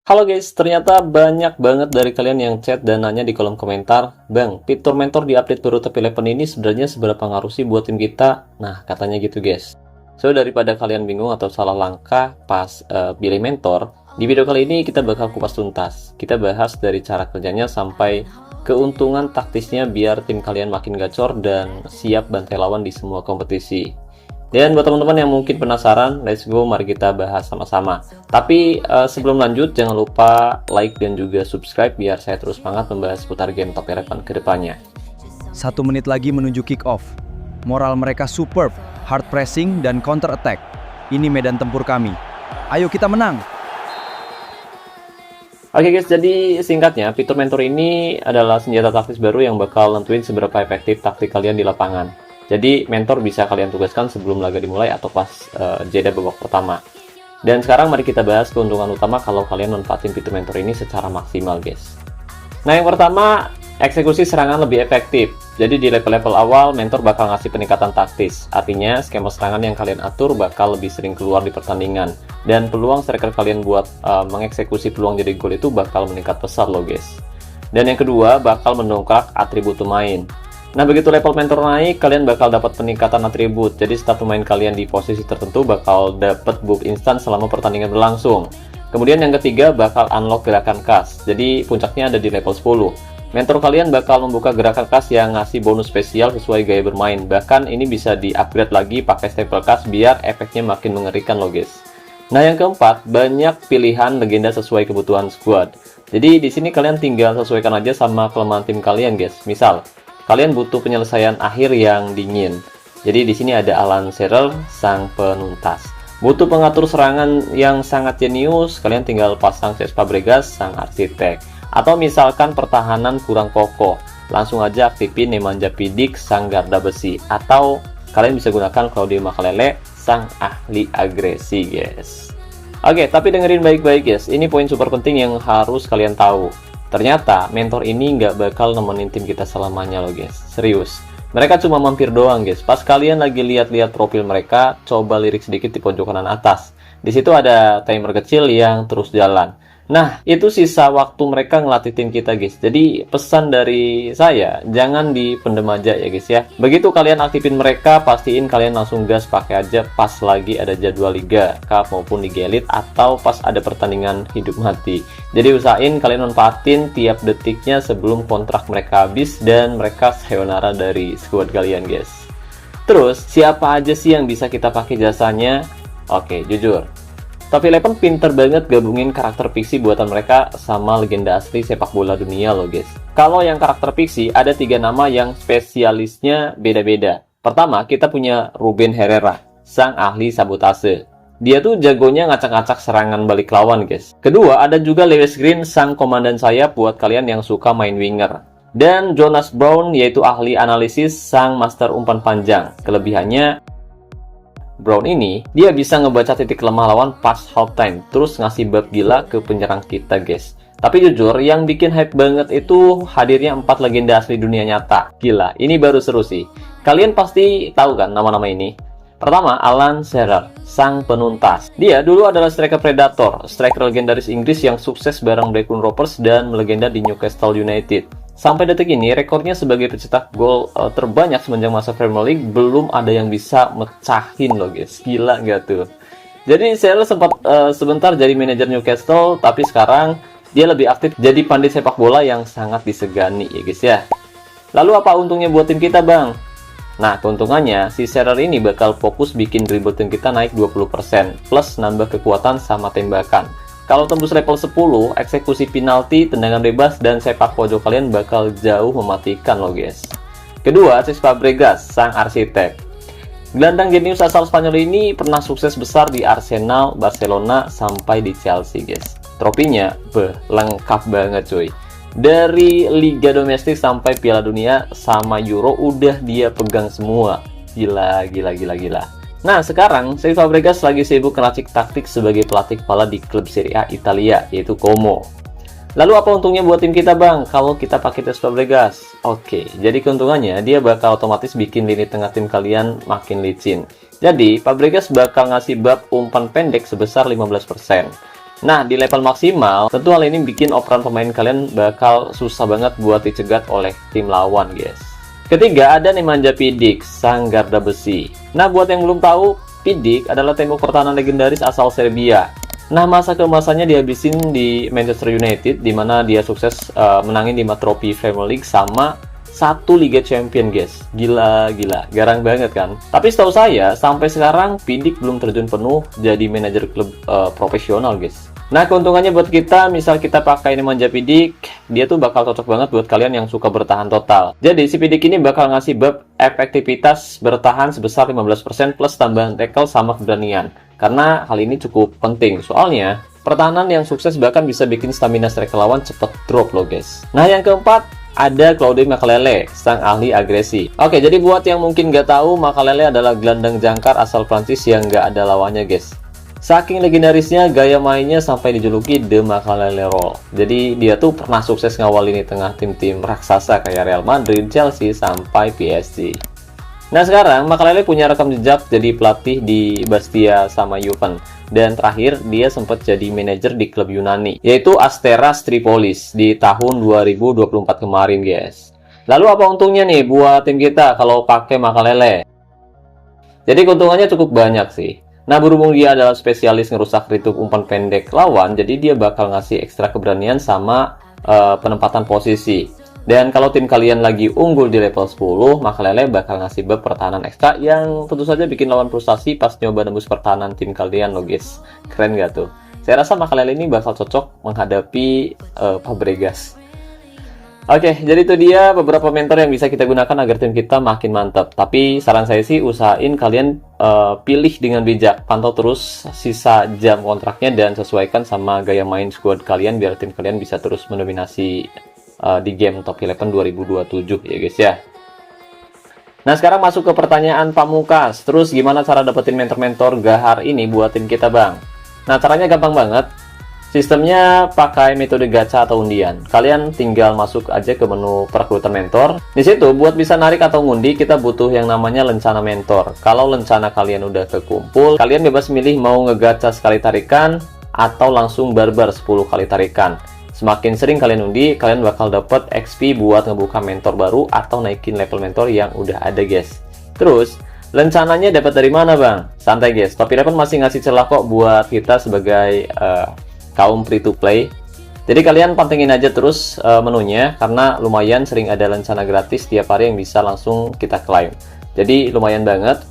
Halo guys, ternyata banyak banget dari kalian yang chat dan nanya di kolom komentar, Bang, fitur mentor di update baru Top 11 ini sebenarnya seberapa ngaruh sih buat tim kita? Nah, katanya gitu guys. So, daripada kalian bingung atau salah langkah pas pilih mentor, di video kali ini kita bakal kupas tuntas. Kita bahas dari cara kerjanya sampai keuntungan taktisnya biar tim kalian makin gacor dan siap bantai lawan di semua kompetisi. Dan buat teman-teman yang mungkin penasaran, let's go, mari kita bahas sama-sama. Tapi sebelum lanjut, jangan lupa like dan juga subscribe biar saya terus semangat membahas seputar game Top 11 ke depannya. 1 menit lagi menuju kick off. Moral mereka superb, hard pressing dan counter attack. Ini medan tempur kami. Ayo kita menang. Oke guys, jadi singkatnya, fitur mentor ini adalah senjata taktis baru yang bakal nentuin seberapa efektif taktik kalian di lapangan. Jadi mentor bisa kalian tugaskan sebelum laga dimulai atau pas jeda babak pertama. Dan sekarang mari kita bahas keuntungan utama kalau kalian manfaatin fitur mentor ini secara maksimal guys. Nah yang pertama, eksekusi serangan lebih efektif. Jadi di level-level awal mentor bakal ngasih peningkatan taktis. Artinya skema serangan yang kalian atur bakal lebih sering keluar di pertandingan. Dan peluang striker kalian buat mengeksekusi peluang jadi gol itu bakal meningkat pesat loh guys. Dan yang kedua, bakal mendongkrak atribut pemain. Nah, begitu level mentor naik, kalian bakal dapat peningkatan atribut. Jadi, setiap pemain kalian di posisi tertentu bakal dapat buff instan selama pertandingan berlangsung. Kemudian yang ketiga, bakal unlock gerakan khas. Jadi, puncaknya ada di level 10. Mentor kalian bakal membuka gerakan khas yang ngasih bonus spesial sesuai gaya bermain. Bahkan ini bisa di-upgrade lagi pakai stempel khas biar efeknya makin mengerikan loh guys. Nah, yang keempat, banyak pilihan legenda sesuai kebutuhan squad. Jadi, di sini kalian tinggal sesuaikan aja sama kelemahan tim kalian guys. Misal, kalian butuh penyelesaian akhir yang dingin. Jadi di sini ada Alan Shearer, sang penuntas. Butuh pengatur serangan yang sangat jenius, kalian tinggal pasang Cesc Fabregas, sang arsitek. Atau misalkan pertahanan kurang kokoh, langsung aja aktifin Nemanja Vidic, sang garda besi. Atau kalian bisa gunakan Claudio Makelele, sang ahli agresi guys. Oke, tapi dengerin baik-baik guys. Ini poin super penting yang harus kalian tahu. Ternyata mentor ini nggak bakal nemenin tim kita selamanya loh guys, serius. Mereka cuma mampir doang guys. Pas kalian lagi lihat-lihat profil mereka, coba lirik sedikit di pojok kanan atas. Di situ ada timer kecil yang terus jalan. Nah, itu sisa waktu mereka ngelatih tim kita guys. Jadi pesan dari saya, jangan dipendem aja ya guys ya. Begitu kalian aktifin mereka, pastiin kalian langsung gas pakai aja pas lagi ada jadwal Liga Cup maupun Liga Elite atau pas ada pertandingan hidup mati. Jadi usahain kalian manfaatin tiap detiknya sebelum kontrak mereka habis dan mereka sayonara dari squad kalian guys. Terus, siapa aja sih yang bisa kita pakai jasanya? Oke, jujur, Top 11 pinter banget gabungin karakter fiksi buatan mereka sama legenda asli sepak bola dunia loh guys. Kalau yang karakter fiksi, ada 3 nama yang spesialisnya beda-beda. Pertama, kita punya Ruben Herrera, sang ahli sabotase. Dia tuh jagonya ngacak-ngacak serangan balik lawan guys. Kedua, ada juga Lewis Green, sang komandan sayap buat kalian yang suka main winger. Dan Jonas Brown, yaitu ahli analisis, sang master umpan panjang. Kelebihannya, Brown ini, dia bisa ngebaca titik lemah lawan pas halftime, terus ngasih buff gila ke penyerang kita guys. Tapi jujur, yang bikin hype banget itu hadirnya 4 legenda asli dunia nyata. Gila, ini baru seru sih. Kalian pasti tahu kan nama-nama ini? Pertama, Alan Shearer, sang penuntas. Dia dulu adalah striker predator, striker legendaris Inggris yang sukses bareng Blackburn Rovers dan melegenda di Newcastle United. Sampai detik ini, rekornya sebagai pencetak gol terbanyak semenjak masa Premier League belum ada yang bisa mecahin loh guys. Gila nggak tuh? Jadi Shearer sempat sebentar jadi manajer Newcastle, tapi sekarang dia lebih aktif jadi pandit sepak bola yang sangat disegani ya guys ya. Lalu apa untungnya buat tim kita bang? Nah, keuntungannya si Shearer ini bakal fokus bikin dribble tim kita naik 20%, plus nambah kekuatan sama tembakan. Kalau tembus level 10, eksekusi penalti, tendangan bebas, dan sepak pojok kalian bakal jauh mematikan loh guys. Kedua, Cesc Fabregas, sang arsitek. Gelandang jenius asal Spanyol ini pernah sukses besar di Arsenal, Barcelona, sampai di Chelsea guys. Tropinya, lengkap banget cuy. Dari Liga Domestik sampai Piala Dunia sama Euro udah dia pegang semua. Gila. Nah, sekarang Cesc Fabregas lagi sibuk ngeracik taktik sebagai pelatih kepala di klub Serie A Italia, yaitu Como. Lalu apa untungnya buat tim kita bang, kalau kita pakai Cesc Fabregas? Oke, jadi keuntungannya dia bakal otomatis bikin lini tengah tim kalian makin licin. Jadi, Fabregas bakal ngasih buff umpan pendek sebesar 15%. Nah, di level maksimal, tentu hal ini bikin operan pemain kalian bakal susah banget buat dicegat oleh tim lawan, guys. Ketiga, ada Nemanja Vidic, sang garda besi. Nah, buat yang belum tahu, Vidic adalah tembok pertahanan legendaris asal Serbia. Nah, masa keemasannya dihabisin di Manchester United, di mana dia sukses menangin 5 trofi Premier League sama 1 Liga Champion, guys. Gila, garang banget kan? Tapi setahu saya, sampai sekarang Vidic belum terjun penuh jadi manajer klub profesional, guys. Nah, keuntungannya buat kita, misal kita pakai Nemanja Vidic, dia tuh bakal cocok banget buat kalian yang suka bertahan total. Jadi, si Vidic ini bakal ngasih buff efektivitas bertahan sebesar 15% plus tambahan tackle sama keberanian. Karena hal ini cukup penting, soalnya pertahanan yang sukses bahkan bisa bikin stamina striker lawan cepet drop loh, guys. Nah, yang keempat, ada Claude Makélélé, sang ahli agresi. Oke, jadi buat yang mungkin nggak tahu, Makélélé adalah gelandang jangkar asal Prancis yang nggak ada lawannya, guys. Saking legendarisnya, gaya mainnya sampai dijuluki The Makélélé Roll. Jadi dia tuh pernah sukses ngawalin di tengah tim-tim raksasa kayak Real Madrid, Chelsea, sampai PSG. Nah, sekarang Makélélé punya rekam jejak jadi pelatih di Bastia sama Juven. Dan terakhir, dia sempat jadi manajer di klub Yunani, yaitu Asteras Tripolis di tahun 2024 kemarin, guys. Lalu apa untungnya nih buat tim kita kalau pakai Makélélé? Jadi keuntungannya cukup banyak sih. Nah, berhubung dia adalah spesialis ngerusak return umpan pendek lawan, jadi dia bakal ngasih ekstra keberanian sama penempatan posisi. Dan kalau tim kalian lagi unggul di level 10, Makélélé bakal ngasih buff pertahanan ekstra yang tentu saja bikin lawan frustasi pas nyoba nembus pertahanan tim kalian loh, guys. Keren gak tuh? Saya rasa Makélélé ini bakal cocok menghadapi Fabregas. Oke, jadi itu dia beberapa mentor yang bisa kita gunakan agar tim kita makin mantap. Tapi saran saya sih usahain kalian pilih dengan bijak. Pantau terus sisa jam kontraknya dan sesuaikan sama gaya main squad kalian biar tim kalian bisa terus mendominasi di game Top 11 2027 ya, guys ya. Nah, sekarang masuk ke pertanyaan pamungkas. Terus gimana cara dapetin mentor-mentor gahar ini buat tim kita, Bang? Nah, caranya gampang banget. Sistemnya pakai metode gacha atau undian. Kalian tinggal masuk aja ke menu perekrutan mentor. Di situ buat bisa narik atau ngundi kita butuh yang namanya lencana mentor. Kalau lencana kalian udah kekumpul, kalian bebas milih mau ngegacha sekali tarikan atau langsung barbar 10 kali tarikan. Semakin sering kalian undi, kalian bakal dapat XP buat ngebuka mentor baru atau naikin level mentor yang udah ada, guys. Terus lencananya dapat dari mana, Bang? Santai, guys. Top 11 masih ngasih celah kok buat kita sebagai kaum free to play. Jadi kalian pantengin aja terus menunya karena lumayan sering ada lencana gratis tiap hari yang bisa langsung kita klaim. Jadi lumayan banget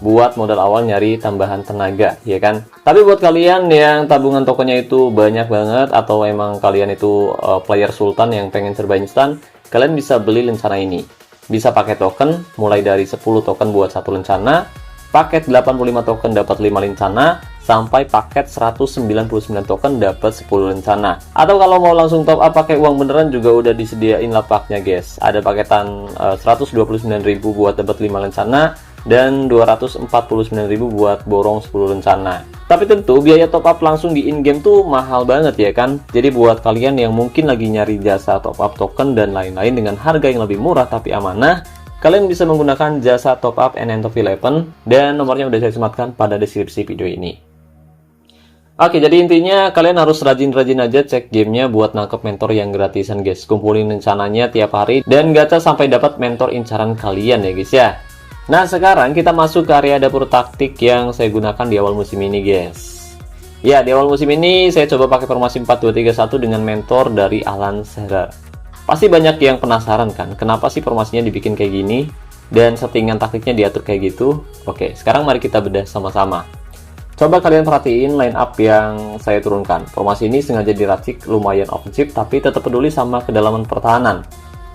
buat modal awal nyari tambahan tenaga, ya kan? Tapi buat kalian yang tabungan tokennya itu banyak banget atau emang kalian itu player sultan yang pengen serba instan, kalian bisa beli lencana ini. Bisa pakai token mulai dari 10 token buat satu lencana, paket 85 token dapat 5 lencana, sampai paket 199 token dapat 10 lencana. Atau kalau mau langsung top up pakai uang beneran juga udah disediain lapaknya, guys. Ada paketan 129.000 buat dapat 5 lencana dan 249.000 buat borong 10 lencana. Tapi tentu biaya top up langsung di in-game tuh mahal banget ya kan. Jadi buat kalian yang mungkin lagi nyari jasa top up token dan lain-lain dengan harga yang lebih murah tapi amanah, kalian bisa menggunakan jasa top up NN Top 11 dan nomornya udah saya sematkan pada deskripsi video ini. Oke, jadi intinya kalian harus rajin-rajin aja cek gamenya buat nangkep mentor yang gratisan, guys. Kumpulin rencananya tiap hari dan gacha sampai dapat mentor incaran kalian ya, guys ya. Nah, sekarang kita masuk ke area dapur taktik yang saya gunakan di awal musim ini, guys. Ya, di awal musim ini saya coba pakai formasi 4-2-3-1 dengan mentor dari Alan Shearer. Pasti banyak yang penasaran kan, kenapa sih formasinya dibikin kayak gini dan settingan taktiknya diatur kayak gitu. Oke, sekarang mari kita bedah sama-sama. Coba kalian perhatiin line up yang saya turunkan. Formasi ini sengaja diracik lumayan ofensif tapi tetap peduli sama kedalaman pertahanan.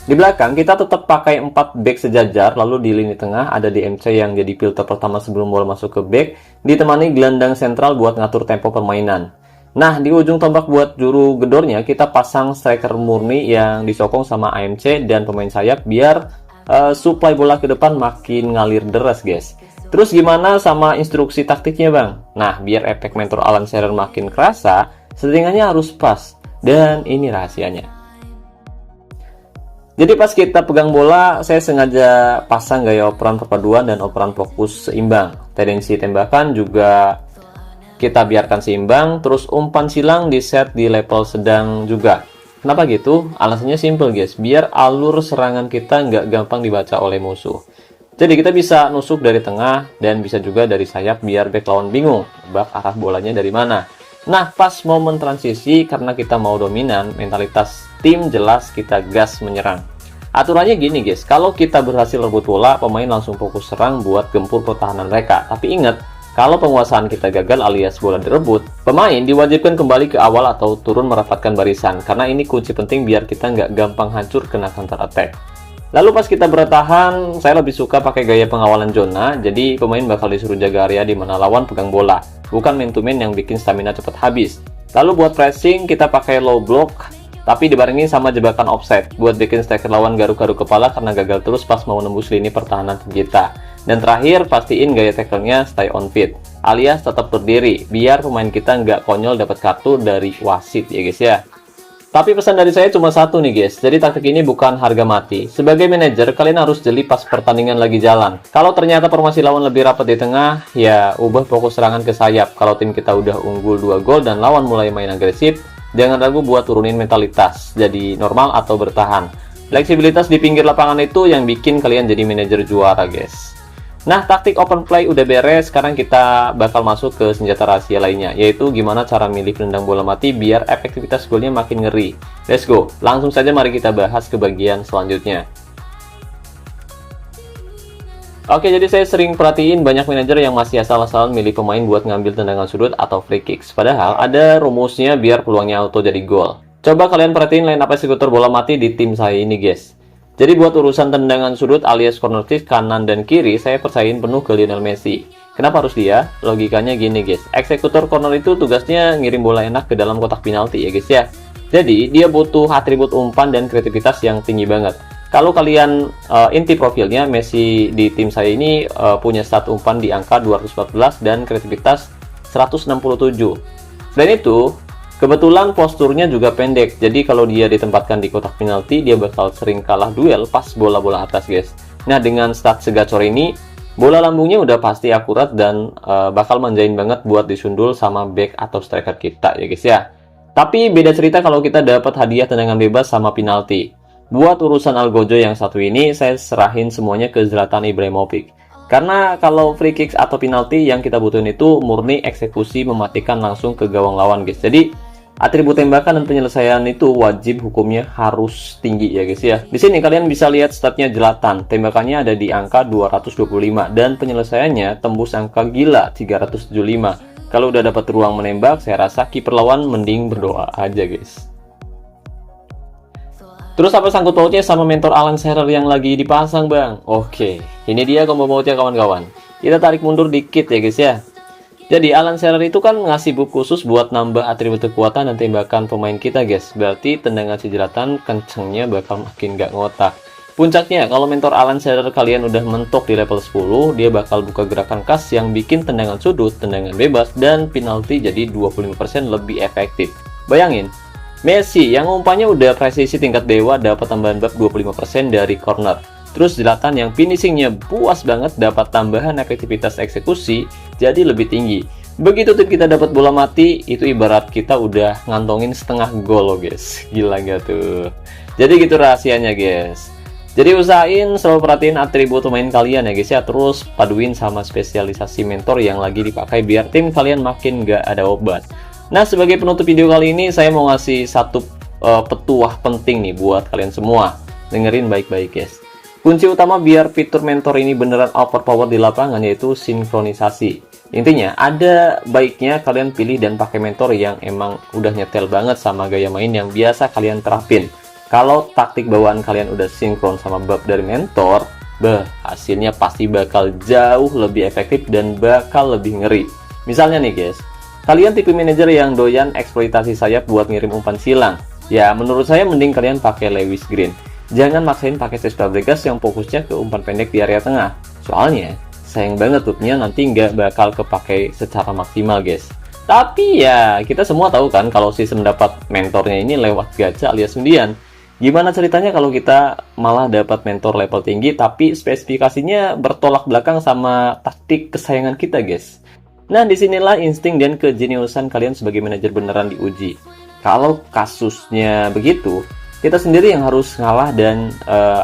Di belakang kita tetap pakai 4 back sejajar, lalu di lini tengah ada DMC yang jadi filter pertama sebelum bola masuk ke back, ditemani gelandang sentral buat ngatur tempo permainan. Nah, di ujung tombak buat juru gedornya kita pasang striker murni yang disokong sama AMC dan pemain sayap biar supply bola ke depan makin ngalir deras, guys. Terus gimana sama instruksi taktiknya, Bang? Nah, biar efek mentor Alan Shearer makin kerasa, settingannya harus pas. Dan ini rahasianya. Jadi pas kita pegang bola, saya sengaja pasang gaya operan perpaduan dan operan fokus seimbang. Tendensi tembakan juga kita biarkan seimbang, terus umpan silang di set di level sedang juga. Kenapa gitu? Alasannya simple guys, biar alur serangan kita nggak gampang dibaca oleh musuh. Jadi kita bisa nusuk dari tengah dan bisa juga dari sayap biar back lawan bingung nebak arah bolanya dari mana. Nah, pas momen transisi karena kita mau dominan, mentalitas tim jelas kita gas menyerang. Aturannya gini guys, kalau kita berhasil rebut bola, pemain langsung fokus serang buat gempur pertahanan mereka. Tapi ingat, kalau penguasaan kita gagal alias bola direbut, pemain diwajibkan kembali ke awal atau turun merapatkan barisan, karena ini kunci penting biar kita nggak gampang hancur kena counter attack. Lalu pas kita bertahan, saya lebih suka pakai gaya pengawalan zona, jadi pemain bakal disuruh jaga area di mana lawan pegang bola, bukan man to man yang bikin stamina cepat habis. Lalu buat pressing, kita pakai low block, tapi dibarengi sama jebakan offset, buat bikin striker lawan garuk-garuk kepala karena gagal terus pas mau nembus lini pertahanan tim kita. Dan terakhir, pastiin gaya tackle-nya stay on feet, alias tetap berdiri, biar pemain kita nggak konyol dapat kartu dari wasit ya guys ya. Tapi pesan dari saya cuma satu nih guys, jadi taktik ini bukan harga mati. Sebagai manajer, kalian harus jeli pas pertandingan lagi jalan. Kalau ternyata formasi lawan lebih rapat di tengah, ya ubah fokus serangan ke sayap. Kalau tim kita udah unggul 2 gol dan lawan mulai main agresif, jangan ragu buat turunin mentalitas, jadi normal atau bertahan. Fleksibilitas di pinggir lapangan itu yang bikin kalian jadi manajer juara guys. Nah, taktik open play udah beres, sekarang kita bakal masuk ke senjata rahasia lainnya, yaitu gimana cara milih penendang bola mati biar efektivitas golnya makin ngeri. Let's go, langsung saja mari kita bahas ke bagian selanjutnya. Oke, jadi saya sering perhatiin banyak manajer yang masih asal-asalan milih pemain buat ngambil tendangan sudut atau free kicks. Padahal ada rumusnya biar peluangnya auto jadi gol. Coba kalian perhatiin line up eksekutor bola mati di tim saya ini guys. Jadi buat urusan tendangan sudut alias corner kick kanan dan kiri, saya percayain penuh ke Lionel Messi. Kenapa harus dia? Logikanya gini guys, eksekutor corner itu tugasnya ngirim bola enak ke dalam kotak penalti ya guys ya. Jadi dia butuh atribut umpan dan kreativitas yang tinggi banget. Kalau kalian inti profilnya, Messi di tim saya ini punya stat umpan di angka 214 dan kreativitas 167. Selain itu, kebetulan posturnya juga pendek, jadi kalau dia ditempatkan di kotak penalti, dia bakal sering kalah duel pas bola-bola atas guys. Nah, dengan stat segacor ini, bola lambungnya udah pasti akurat dan bakal manjain banget buat disundul sama back atau striker kita ya guys ya. Tapi beda cerita kalau kita dapat hadiah tendangan bebas sama penalti. Buat urusan Algojo yang satu ini, saya serahin semuanya ke Zlatan Ibrahimovic. Karena kalau free kicks atau penalti yang kita butuhin itu murni eksekusi mematikan langsung ke gawang lawan guys. Jadi atribut tembakan dan penyelesaian itu wajib hukumnya harus tinggi ya guys ya. Di sini kalian bisa lihat statnya Zlatan. Tembakannya ada di angka 225 dan penyelesaiannya tembus angka gila 375. Kalau udah dapat ruang menembak, saya rasa kiper lawan mending berdoa aja guys. Terus apa sangkut pautnya sama mentor Alan Shearer yang lagi dipasang bang? Oke, ini dia combo pautnya kawan-kawan. Kita tarik mundur dikit ya guys ya. Jadi Alan Shearer itu kan ngasih buff khusus buat nambah atribut kekuatan dan tembakan pemain kita guys. Berarti tendangan si Zlatan kencengnya bakal makin gak ngotak. Puncaknya kalau mentor Alan Shearer kalian udah mentok di level 10, dia bakal buka gerakan khas yang bikin tendangan sudut, tendangan bebas, dan penalti jadi 25% lebih efektif. Bayangin, Messi yang umpannya udah presisi tingkat dewa dapat tambahan buff 25% dari corner. Terus Zlatan yang finishingnya puas banget dapat tambahan efektivitas eksekusi jadi lebih tinggi. Begitu tim kita dapat bola mati, itu ibarat kita udah ngantongin setengah gol loh guys. Gila gak tuh? Jadi gitu rahasianya guys. Jadi usahain selalu perhatiin atribut pemain kalian ya guys ya. Terus paduin sama spesialisasi mentor yang lagi dipakai biar tim kalian makin gak ada obat. Nah, sebagai penutup video kali ini, saya mau ngasih satu petuah penting nih buat kalian semua. Dengerin baik-baik guys. Kunci utama biar fitur mentor ini beneran overpower di lapangan yaitu sinkronisasi. Intinya, ada baiknya kalian pilih dan pakai mentor yang emang udah nyetel banget sama gaya main yang biasa kalian terapin. Kalau taktik bawaan kalian udah sinkron sama buff dari mentor, hasilnya pasti bakal jauh lebih efektif dan bakal lebih ngeri. Misalnya nih guys, kalian tipe manajer yang doyan eksploitasi sayap buat ngirim umpan silang. Ya, menurut saya mending kalian pakai Lewis Green. Jangan maksain pakai Cesc Fabregas yang fokusnya ke umpan pendek di area tengah. Soalnya, sayang banget loopnya nanti nggak bakal kepake secara maksimal guys. Tapi ya, kita semua tahu kan kalau sistem dapat mentornya ini lewat gacha alias undian. Gimana ceritanya kalau kita malah dapat mentor level tinggi tapi spesifikasinya bertolak belakang sama taktik kesayangan kita guys? Nah, disinilah insting dan kejeniusan kalian sebagai manajer beneran diuji. Kalau kasusnya begitu, kita sendiri yang harus ngalah dan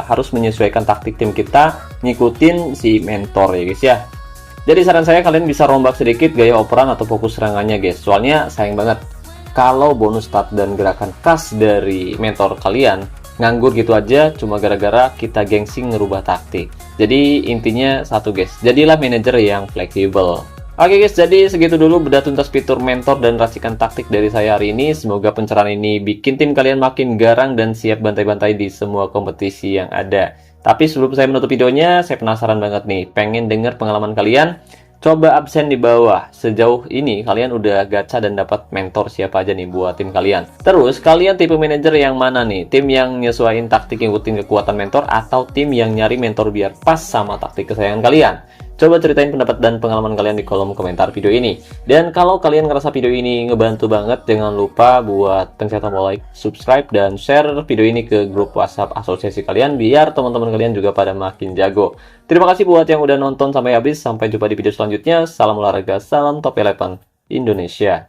harus menyesuaikan taktik tim kita, ngikutin si mentor ya guys ya. Jadi saran saya kalian bisa rombak sedikit gaya operan atau fokus serangannya guys. Soalnya sayang banget kalau bonus stat dan gerakan khas dari mentor kalian nganggur gitu aja cuma gara-gara kita gengsi ngerubah taktik. Jadi intinya satu guys, jadilah manajer yang fleksibel. Oke guys, jadi segitu dulu bedah tuntas fitur mentor dan racikan taktik dari saya hari ini. Semoga pencerahan ini bikin tim kalian makin garang dan siap bantai-bantai di semua kompetisi yang ada. Tapi sebelum saya menutup videonya, saya penasaran banget nih, pengen denger pengalaman kalian. Coba absen di bawah, sejauh ini kalian udah gacha dan dapat mentor siapa aja nih buat tim kalian. Terus, kalian tipe manajer yang mana nih? Tim yang nyesuaiin taktik ngikutin kekuatan mentor atau tim yang nyari mentor biar pas sama taktik kesayangan kalian? Coba ceritain pendapat dan pengalaman kalian di kolom komentar video ini. Dan kalau kalian ngerasa video ini ngebantu banget, jangan lupa buat pencet tombol like, subscribe, dan share video ini ke grup WhatsApp asosiasi kalian biar teman-teman kalian juga pada makin jago. Terima kasih buat yang udah nonton sampai habis. Sampai jumpa di video selanjutnya. Salam olahraga, salam Top 11 Indonesia.